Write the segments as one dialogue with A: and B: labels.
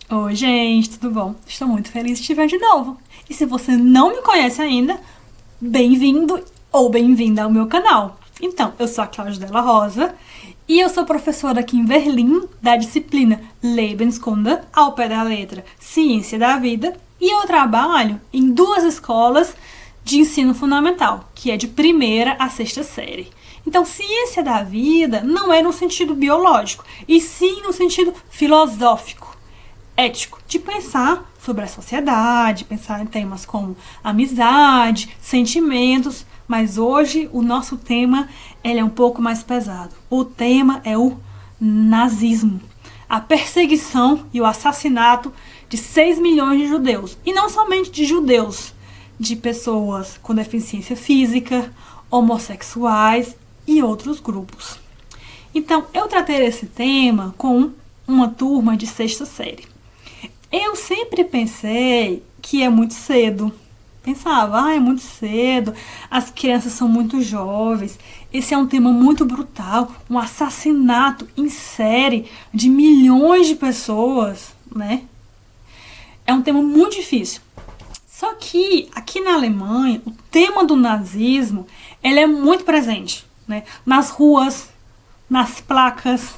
A: Oi, gente, tudo bom? Estou muito feliz de te ver de novo. E se você não me conhece ainda, bem-vindo ou bem-vinda ao meu canal. Então, eu sou a Cláudia Della Rosa e eu sou professora aqui em Berlim da disciplina Lebenskunde, ao pé da letra Ciência da Vida, e eu trabalho em 2 escolas de ensino fundamental, que é de 1ª a 6ª série. Então, ciência da vida não é no sentido biológico, e sim no sentido filosófico, ético, de pensar sobre a sociedade, pensar em temas como amizade, sentimentos, mas hoje o nosso tema ele é um pouco mais pesado. O tema é o nazismo, a perseguição e o assassinato de 6 milhões de judeus, e não somente de judeus, de pessoas com deficiência física, homossexuais e outros grupos. Então, eu tratei esse tema com uma turma de 6ª série. Eu sempre pensei que é muito cedo. Pensava, é muito cedo, as crianças são muito jovens, esse é um tema muito brutal, um assassinato em série de milhões de pessoas, né? É um tema muito difícil. Só que aqui na Alemanha, o tema do nazismo, ele é muito presente, né? Nas ruas, nas placas,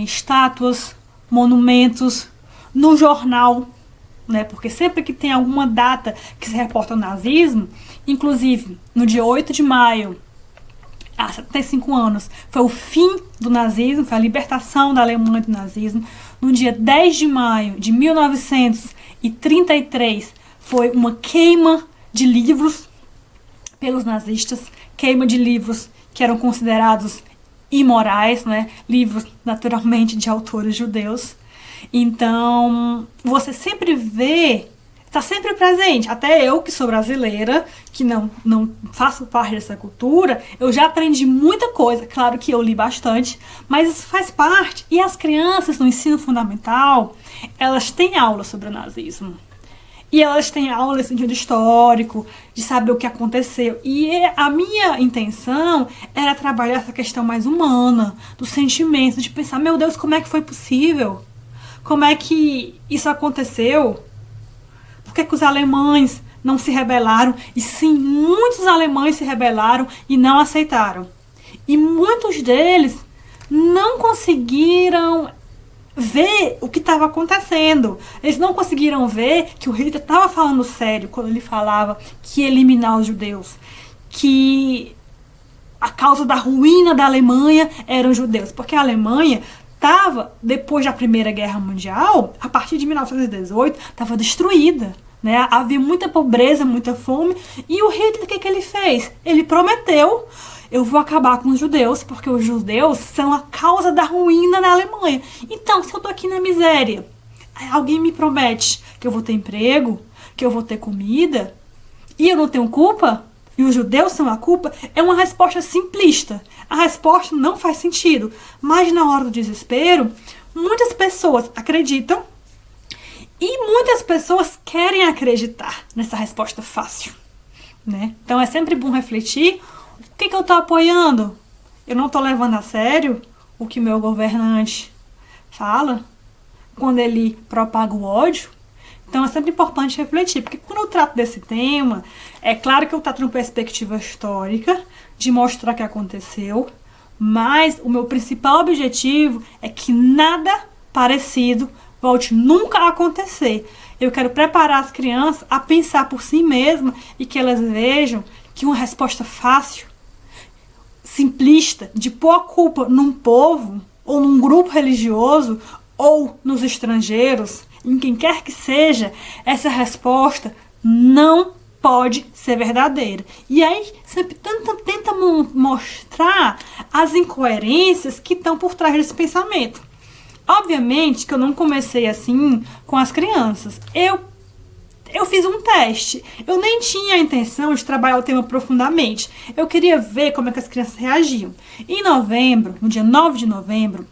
A: estátuas, monumentos, no jornal, né? Porque sempre que tem alguma data que se reporta ao nazismo, inclusive no dia 8 de maio, há 75 anos, foi o fim do nazismo, foi a libertação da Alemanha do nazismo. No dia 10 de maio de 1933, foi uma queima de livros pelos nazistas, queima de livros que eram considerados imorais, né? Livros naturalmente de autores judeus. Então, você sempre vê, está sempre presente. Até eu, que sou brasileira, que não faço parte dessa cultura, eu já aprendi muita coisa. Claro que eu li bastante, mas isso faz parte. E as crianças no ensino fundamental, elas têm aula sobre o nazismo. E elas têm aula nesse sentido histórico, de saber o que aconteceu. E a minha intenção era trabalhar essa questão mais humana, do sentimento, de pensar, meu Deus, como é que foi possível? Como é que isso aconteceu? Por que os alemães não se rebelaram? E sim, muitos alemães se rebelaram e não aceitaram. E muitos deles não conseguiram ver o que estava acontecendo. Eles não conseguiram ver que o Hitler estava falando sério quando ele falava que ia eliminar os judeus. Que a causa da ruína da Alemanha eram os judeus. Porque a Alemanha estava, depois da Primeira Guerra Mundial, a partir de 1918, estava destruída, né? Havia muita pobreza, muita fome, e o Hitler, o que ele fez? Ele prometeu, eu vou acabar com os judeus, porque os judeus são a causa da ruína na Alemanha. Então, se eu tô aqui na miséria, alguém me promete que eu vou ter emprego, que eu vou ter comida, e eu não tenho culpa, e os judeus são a culpa, é uma resposta simplista. A resposta não faz sentido. Mas na hora do desespero, muitas pessoas acreditam e muitas pessoas querem acreditar nessa resposta fácil, né? Então é sempre bom refletir o que eu estou apoiando. Eu não estou levando a sério o que meu governante fala quando ele propaga o ódio. Então é sempre importante refletir, porque quando eu trato desse tema, é claro que eu trato de uma perspectiva histórica, de mostrar o que aconteceu, mas o meu principal objetivo é que nada parecido volte nunca a acontecer. Eu quero preparar as crianças a pensar por si mesmas e que elas vejam que uma resposta fácil, simplista, de pôr a culpa num povo, ou num grupo religioso, ou nos estrangeiros, em quem quer que seja, essa resposta não pode ser verdadeira. E aí sempre tenta mostrar as incoerências que estão por trás desse pensamento. Obviamente que eu não comecei assim com as crianças. Eu fiz um teste. Eu nem tinha a intenção de trabalhar o tema profundamente. Eu queria ver como é que as crianças reagiam. Em novembro, no dia 9 de novembro,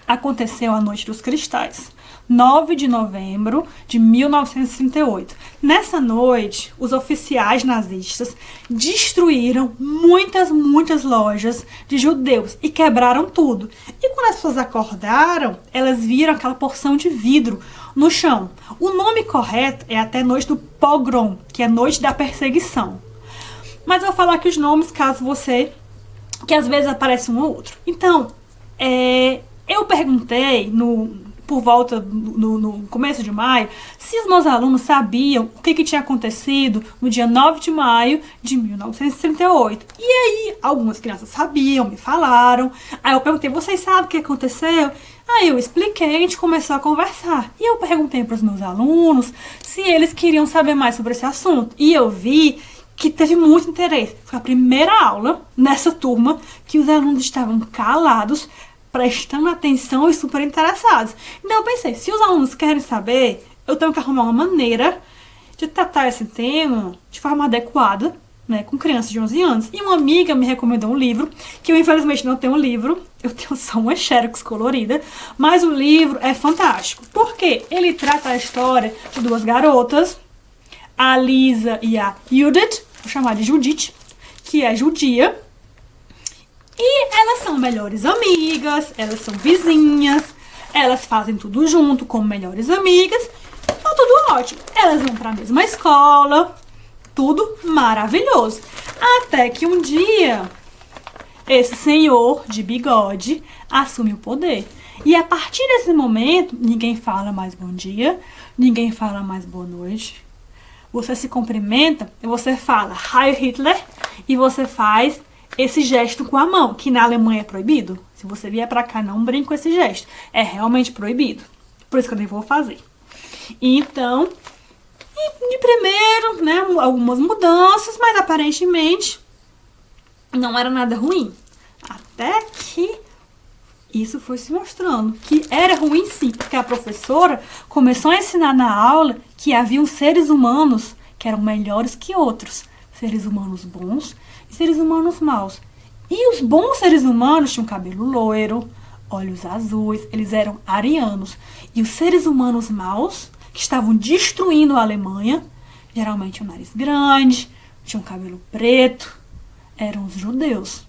A: aconteceu a Noite dos Cristais. 9 de novembro de 1938. Nessa noite, os oficiais nazistas destruíram muitas lojas de judeus e quebraram tudo. E quando as pessoas acordaram, elas viram aquela porção de vidro no chão. O nome correto é até noite do pogrom, que é noite da perseguição. Mas eu vou falar aqui os nomes, caso você... que às vezes aparece um ou outro. Então, eu perguntei por volta no começo de maio, se os meus alunos sabiam o que tinha acontecido no dia 9 de maio de 1938. E aí, algumas crianças sabiam, me falaram. Aí eu perguntei, vocês sabem o que aconteceu? Aí eu expliquei, a gente começou a conversar. E eu perguntei para os meus alunos se eles queriam saber mais sobre esse assunto. E eu vi que teve muito interesse. Foi a primeira aula nessa turma que os alunos estavam calados, prestando atenção e super interessados. Então eu pensei, se os alunos querem saber, eu tenho que arrumar uma maneira de tratar esse tema de forma adequada, né, com crianças de 11 anos. E uma amiga me recomendou um livro, que eu infelizmente não tenho um livro, eu tenho só uma xerox colorida, mas o livro é fantástico, porque ele trata a história de duas garotas, a Lisa e a Judith, vou chamar de Judith, que é judia. E elas são melhores amigas, elas são vizinhas, elas fazem tudo junto como melhores amigas. Tá tudo ótimo. Elas vão para a mesma escola, tudo maravilhoso. Até que um dia, esse senhor de bigode assume o poder. E a partir desse momento, ninguém fala mais bom dia, ninguém fala mais boa noite. Você se cumprimenta e você fala Heil Hitler e você faz esse gesto com a mão, que na Alemanha é proibido. Se você vier pra cá, não brinque com esse gesto. É realmente proibido. Por isso que eu nem vou fazer. Então, de primeiro, né, algumas mudanças, mas aparentemente não era nada ruim. Até que isso foi se mostrando que era ruim sim, porque a professora começou a ensinar na aula que haviam seres humanos que eram melhores que outros. Seres humanos bons e seres humanos maus. E os bons seres humanos tinham cabelo loiro, olhos azuis, eles eram arianos. E os seres humanos maus, que estavam destruindo a Alemanha, geralmente um nariz grande, tinham cabelo preto, eram os judeus.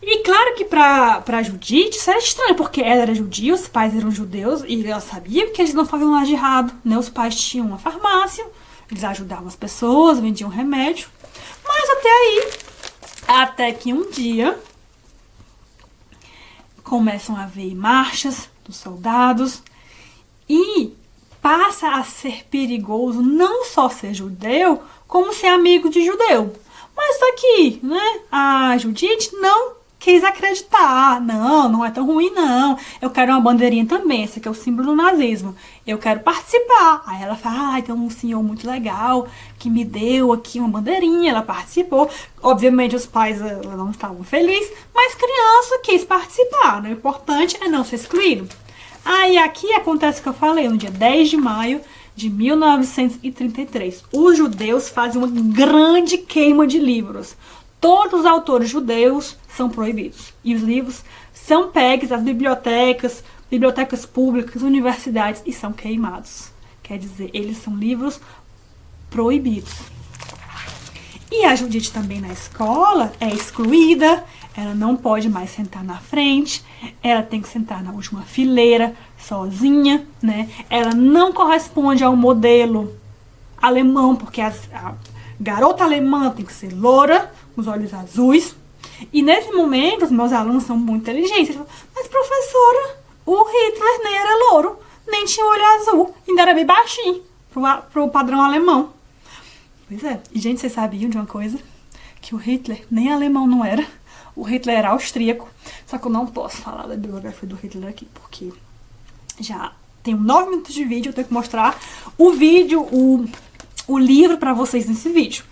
A: E claro que pra Judith isso era estranho, porque ela era judia, os pais eram judeus, e ela sabia que eles não faziam nada de errado, né? Os pais tinham uma farmácia, eles ajudavam as pessoas, vendiam remédio. Mas até aí, até que um dia, começam a haver marchas dos soldados e passa a ser perigoso não só ser judeu, como ser amigo de judeu. Mas daqui, né, a Judith não quis acreditar. Não é tão ruim não. Eu quero uma bandeirinha também, esse aqui é o símbolo do nazismo. Eu quero participar. Aí ela fala, tem um senhor muito legal que me deu aqui uma bandeirinha, ela participou. Obviamente os pais não estavam felizes, mas criança quis participar, né? O importante é não ser excluído. Aí aqui acontece o que eu falei, no dia 10 de maio de 1933. Os judeus fazem uma grande queima de livros. Todos os autores judeus são proibidos. E os livros são pegues às bibliotecas públicas, universidades e são queimados. Quer dizer, eles são livros proibidos. E a Judith também na escola é excluída. Ela não pode mais sentar na frente. Ela tem que sentar na última fileira, sozinha, né? Ela não corresponde ao modelo alemão, porque a garota alemã tem que ser loura, com os olhos azuis. E nesse momento, os meus alunos são muito inteligentes. Eles falam, mas professora, o Hitler nem era louro, nem tinha olho azul, ainda era bem baixinho pro padrão alemão. Pois é. E, gente, vocês sabiam de uma coisa? Que o Hitler nem alemão não era. O Hitler era austríaco. Só que eu não posso falar da biografia do Hitler aqui, porque já tenho 9 minutos de vídeo, eu tenho que mostrar o vídeo, o livro para vocês nesse vídeo.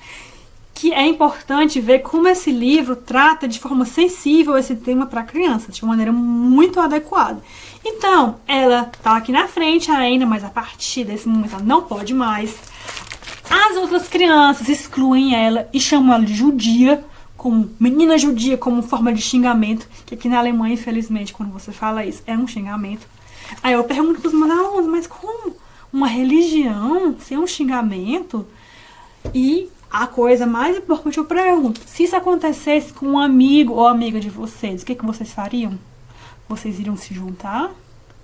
A: Que é importante ver como esse livro trata de forma sensível esse tema para crianças, de uma maneira muito adequada. Então, ela tá aqui na frente ainda, mas a partir desse momento ela não pode mais. As outras crianças excluem ela e chamam ela de judia, como menina judia, como forma de xingamento, que aqui na Alemanha, infelizmente, quando você fala isso, é um xingamento. Aí eu pergunto pros meus alunos, mas como? uma religião sem um xingamento. E a coisa mais importante, eu pergunto, se isso acontecesse com um amigo ou amiga de vocês, o que vocês fariam? Vocês iriam se juntar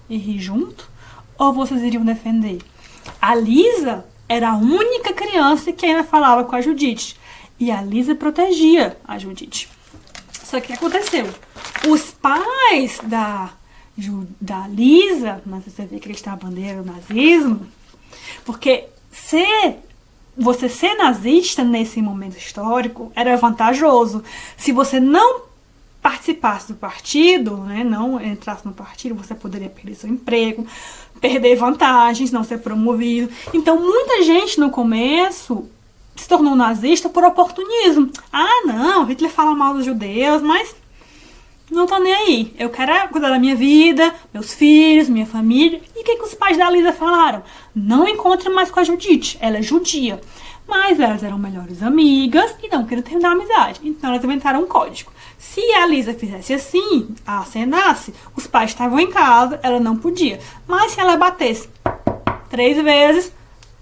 A: e rir junto? Ou vocês iriam defender? A Lisa era a única criança que ainda falava com a Judite. E a Lisa protegia a Judite. Só que o que aconteceu? Os pais da Lisa, não sei se você vê que eles têm a bandeira do nazismo, porque você ser nazista nesse momento histórico era vantajoso. Se você não participasse do partido, né, não entrasse no partido, você poderia perder seu emprego, perder vantagens, não ser promovido. Então, muita gente no começo se tornou nazista por oportunismo. Ah, não, Hitler fala mal dos judeus, mas não tô nem aí. Eu quero cuidar da minha vida, meus filhos, minha família. E o que os pais da Lisa falaram? Não encontre mais com a Judite, ela é judia. Mas elas eram melhores amigas e não queriam terminar a amizade. Então elas inventaram um código. Se a Lisa fizesse assim, acenasse, os pais estavam em casa, ela não podia. Mas se ela batesse 3 vezes,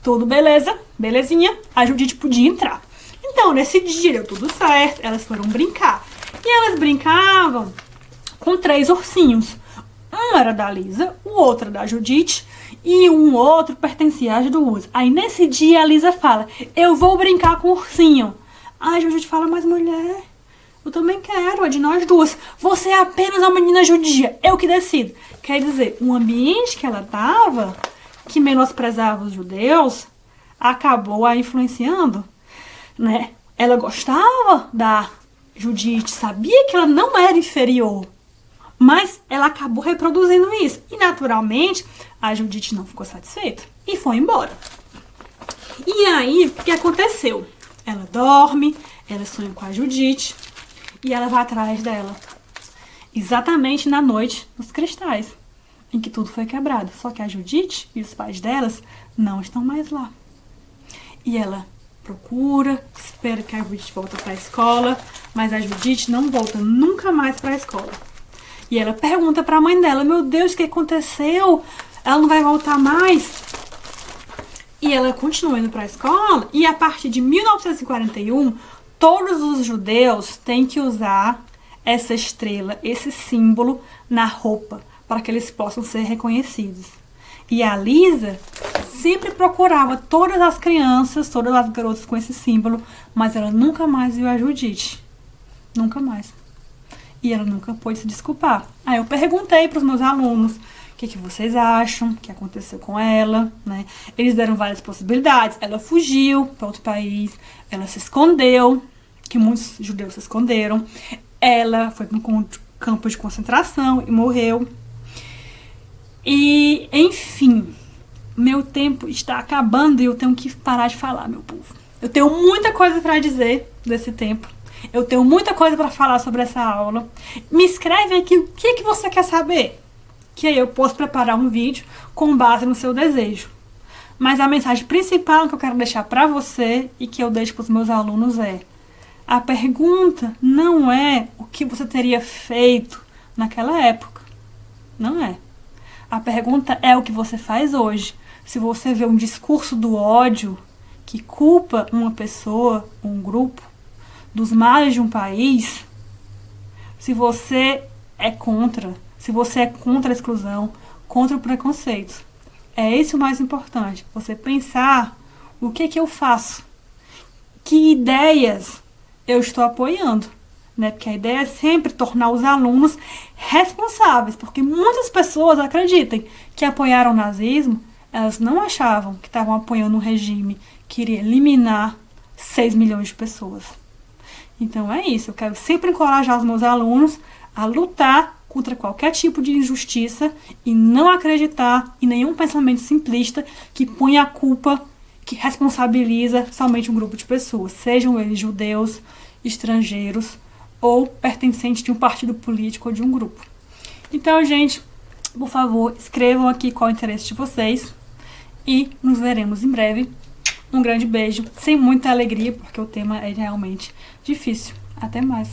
A: tudo beleza, belezinha, a Judite podia entrar. Então, nesse dia deu tudo certo, elas foram brincar. E elas brincavam com 3 ursinhos. Um era da Lisa, o outro era da Judite e um outro pertencia às duas. Aí nesse dia a Lisa fala, eu vou brincar com o ursinho. Aí a Judite fala, mas mulher, eu também quero, é de nós duas. Você é apenas uma menina judia, eu que decido. Quer dizer, o ambiente que ela estava, que menosprezava os judeus, acabou a influenciando, né? Ela gostava da Judite, sabia que ela não era inferior, mas ela acabou reproduzindo isso. E naturalmente, a Judite não ficou satisfeita e foi embora. E aí, o que aconteceu? Ela dorme, ela sonha com a Judite e ela vai atrás dela. Exatamente na noite dos cristais, em que tudo foi quebrado. Só que a Judite e os pais delas não estão mais lá. E ela procura, espera que a Judite volte para a escola, mas a Judite não volta nunca mais para a escola. E ela pergunta para a mãe dela, meu Deus, o que aconteceu? Ela não vai voltar mais? E ela continua indo para a escola e a partir de 1941, todos os judeus têm que usar essa estrela, esse símbolo na roupa, para que eles possam ser reconhecidos. E a Lisa sempre procurava todas as crianças, todas as garotas com esse símbolo, mas ela nunca mais viu a Judite. Nunca mais. E ela nunca pôde se desculpar. Aí eu perguntei para os meus alunos, o que vocês acham que aconteceu com ela, né? Eles deram várias possibilidades. Ela fugiu para outro país, ela se escondeu, que muitos judeus se esconderam. Ela foi para um campo de concentração e morreu. E, enfim, meu tempo está acabando e eu tenho que parar de falar, meu povo. Eu tenho muita coisa para dizer desse tempo. Eu tenho muita coisa para falar sobre essa aula. Me escreve aqui o que você quer saber, que aí eu posso preparar um vídeo com base no seu desejo. Mas a mensagem principal que eu quero deixar para você e que eu deixo para os meus alunos é: a pergunta não é o que você teria feito naquela época. Não é. A pergunta é o que você faz hoje. Se você vê um discurso do ódio que culpa uma pessoa, um grupo, dos males de um país, se você é contra, se você é contra a exclusão, contra o preconceito. É esse o mais importante. Você pensar o que eu faço, que ideias eu estou apoiando, né? Porque a ideia é sempre tornar os alunos responsáveis, porque muitas pessoas acreditam que apoiaram o nazismo, elas não achavam que estavam apoiando um regime que iria eliminar 6 milhões de pessoas. Então é isso, eu quero sempre encorajar os meus alunos a lutar contra qualquer tipo de injustiça e não acreditar em nenhum pensamento simplista que põe a culpa, que responsabiliza somente um grupo de pessoas, sejam eles judeus, estrangeiros ou pertencentes de um partido político ou de um grupo. Então, gente, por favor, escrevam aqui qual é o interesse de vocês e nos veremos em breve. Um grande beijo, sem muita alegria, porque o tema é realmente difícil. Até mais.